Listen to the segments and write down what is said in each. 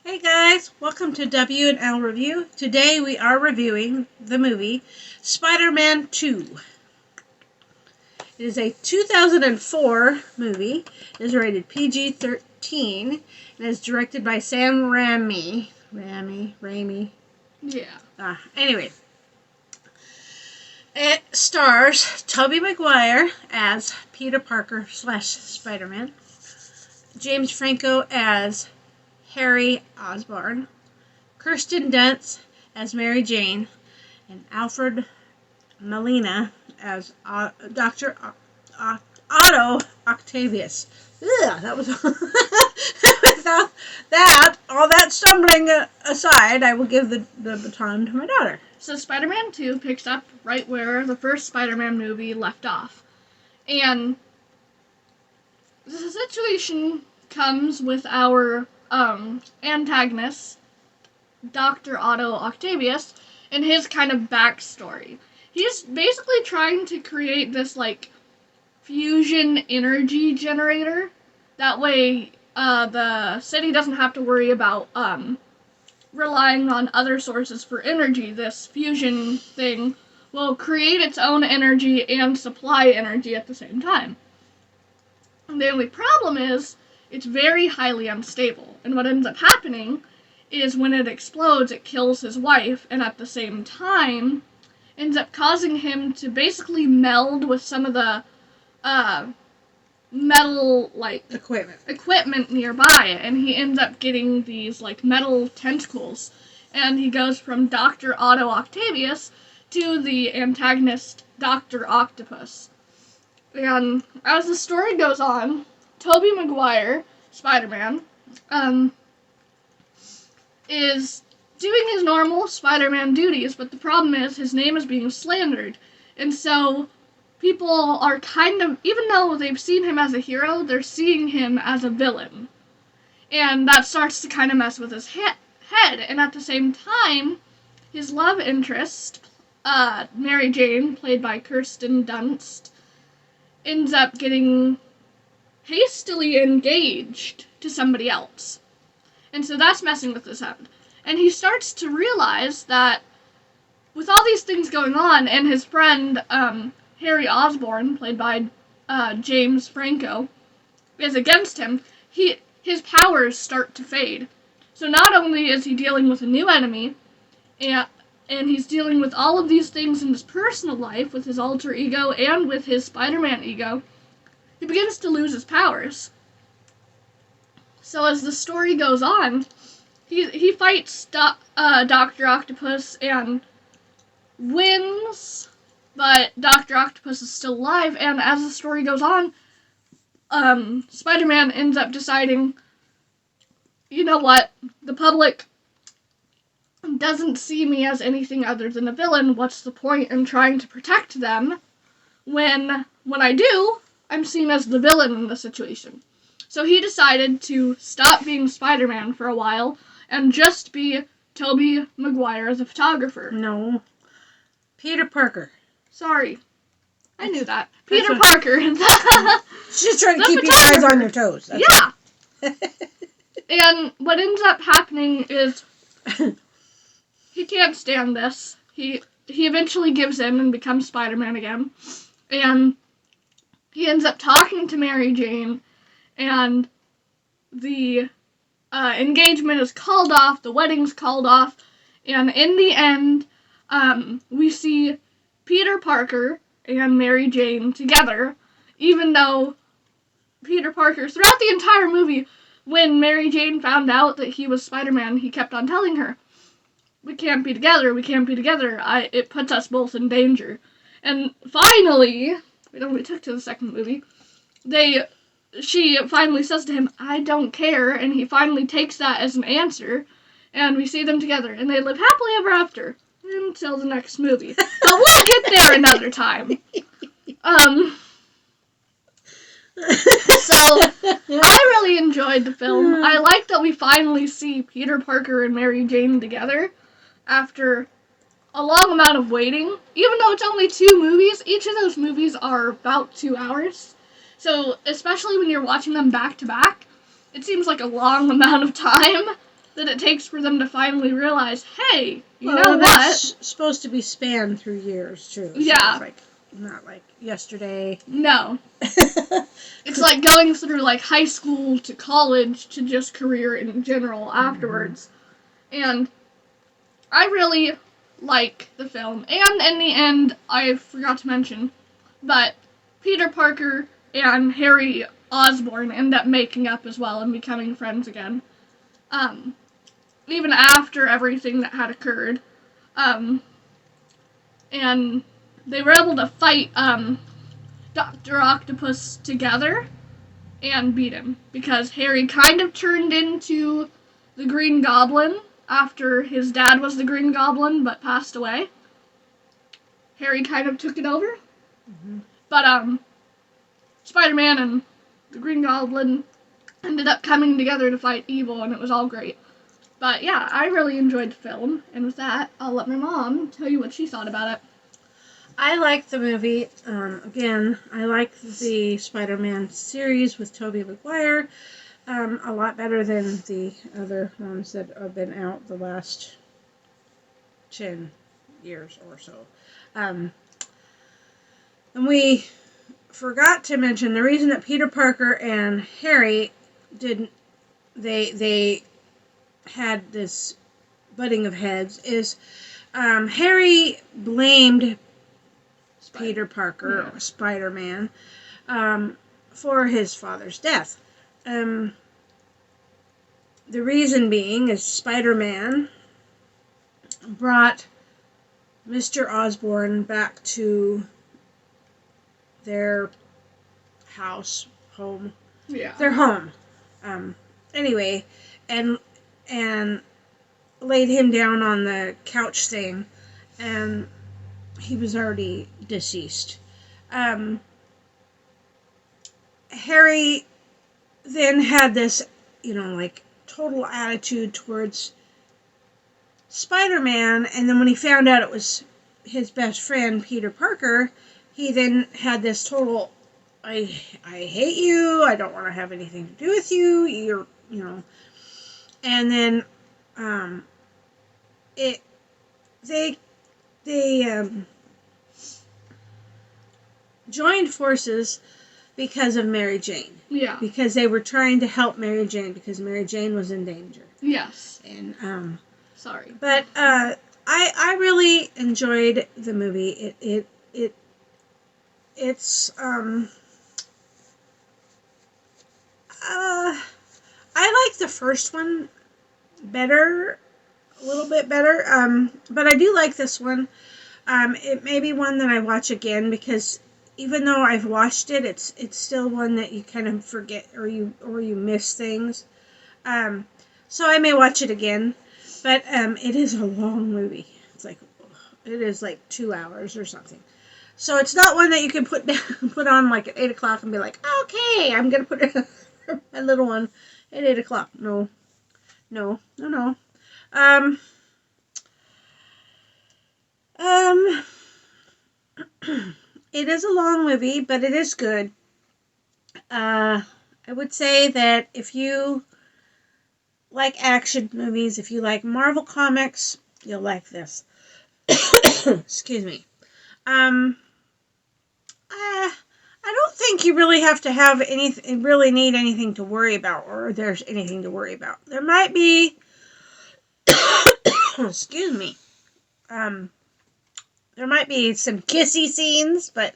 Hey guys, welcome to W and L Review. Today we are reviewing the movie Spider-Man 2. It is a 2004 movie. It is rated PG-13 and is directed by Sam Raimi. Raimi. Yeah. Anyway, it stars Tobey Maguire as Peter Parker / Spider-Man, James Franco as Harry Osborn, Kirsten Dunst as Mary Jane, and Alfred Molina as Dr. Otto Octavius. Ugh, that was without that, all that stumbling aside, I will give the baton to my daughter. So Spider-Man 2 picks up right where the first Spider-Man movie left off. And the situation comes with our antagonist, Dr. Otto Octavius, and his kind of backstory. He's basically trying to create this, fusion energy generator. That way, the city doesn't have to worry about, relying on other sources for energy. This fusion thing will create its own energy and supply energy at the same time. And the only problem is, it's very highly unstable. And what ends up happening is when it explodes, it kills his wife, and at the same time, ends up causing him to basically meld with some of the metal equipment nearby, and he ends up getting these metal tentacles, and he goes from Dr. Otto Octavius to the antagonist Dr. Octopus. And as the story goes on, Tobey Maguire, Spider-Man, is doing his normal Spider-Man duties, but the problem is his name is being slandered, and so people are kind of, even though they've seen him as a hero, they're seeing him as a villain. And that starts to kind of mess with his head. And at the same time, his love interest, Mary Jane, played by Kirsten Dunst, ends up getting hastily engaged to somebody else. And so that's messing with his head. And he starts to realize that with all these things going on, and his friend, Harry Osborn, played by James Franco, is against him, his powers start to fade. So not only is he dealing with a new enemy, and he's dealing with all of these things in his personal life, with his alter ego and with his Spider-Man ego, he begins to lose his powers. So as the story goes on, he fights Dr. Octopus and wins, but Dr. Octopus is still alive, and as the story goes on, Spider-Man ends up deciding, you know what, the public doesn't see me as anything other than a villain. What's the point in trying to protect them when I do, I'm seen as the villain in the situation? So he decided to stop being Spider-Man for a while and just be Tobey Maguire, the photographer. No. Peter Parker. Sorry. I knew that. Peter Parker. She's trying to keep you guys on your toes. Yeah. And what ends up happening is he can't stand this. He eventually gives in and becomes Spider-Man again. And he ends up talking to Mary Jane, and the engagement is called off, the wedding's called off, and in the end, we see Peter Parker and Mary Jane together, even though Peter Parker, throughout the entire movie, when Mary Jane found out that he was Spider-Man, he kept on telling her, we can't be together, it puts us both in danger. And finally, it only took to the second movie, she finally says to him, I don't care, and he finally takes that as an answer, and we see them together, and they live happily ever after, until the next movie. But we'll get there another time. So, I really enjoyed the film. I like that we finally see Peter Parker and Mary Jane together after a long amount of waiting. Even though it's only 2 movies, each of those movies are about 2 hours. So, especially when you're watching them back to back, it seems like a long amount of time. that it takes for them to finally realize, hey, you well, know that's what? supposed to be spanned through years too. So Yeah. it's like not like yesterday. No. It's like going through like high school to college to just career in general afterwards. And I really like the film. And in the end, I forgot to mention, but Peter Parker and Harry Osborn end up making up as well and becoming friends again. Even after everything that had occurred. And they were able to fight Dr. Octopus together and beat him because Harry kind of turned into the Green Goblin after his dad was the Green Goblin but passed away. Harry kind of took it over. But Spider-Man and the Green Goblin ended up coming together to fight evil, and it was all great. But yeah, I really enjoyed the film, and with that, I'll let my mom tell you what she thought about it. I like the movie. Again, I like the Spider-Man series with Tobey Maguire a lot better than the other ones that have been out the last 10 years or so. And we forgot to mention the reason that Peter Parker and Harry didn't they had this butting of heads is Harry blamed Peter Parker, Spider-Man, for his father's death. The reason being is Spider-Man brought Mr. Osborn back to their home. Yeah. Their home. Anyway, and laid him down on the couch thing, and he was already deceased. Harry then had this, like total attitude towards Spider-Man, and then when he found out it was his best friend Peter Parker, he then had this total, I hate you, I don't want to have anything to do with you, and then they joined forces because of Mary Jane. Yeah. Because they were trying to help Mary Jane because Mary Jane was in danger. Yes. And sorry. But I really enjoyed the movie. It's I like the first one better, a little bit better. But I do like this one. It may be one that I watch again because even though I've watched it, it's still one that you kind of forget or you miss things. So I may watch it again, but it is a long movie. It is like 2 hours or something. So it's not one that you can put on like at 8 o'clock and be like, okay, I'm gonna put a little one at 8 o'clock. No. It is a long movie, but it is good. I would say that if you like action movies, if you like Marvel Comics, you'll like this. Excuse me. I don't think you really have to have anything, really need anything to worry about, or there's anything to worry about. There might be, excuse me, there might be some kissy scenes, but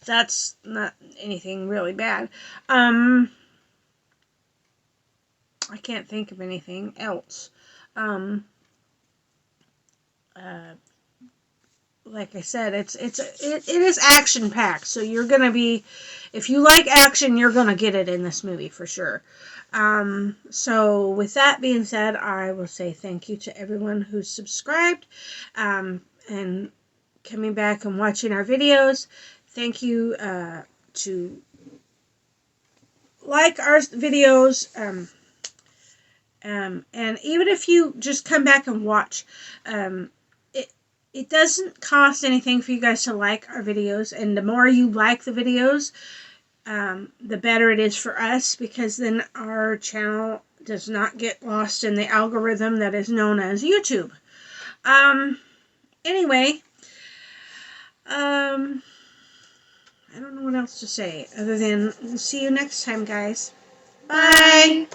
that's not anything really bad. I can't think of anything else. Like I said, it is action packed, so you're gonna be, if you like action, you're gonna get it in this movie for sure. So with that being said, I will say thank you to everyone who's subscribed, and coming back and watching our videos. Thank you to like our videos, and even if you just come back and watch, it doesn't cost anything for you guys to like our videos, and the more you like the videos, the better it is for us, because then our channel does not get lost in the algorithm that is known as YouTube. Anyway, I don't know what else to say other than we'll see you next time, guys. Bye.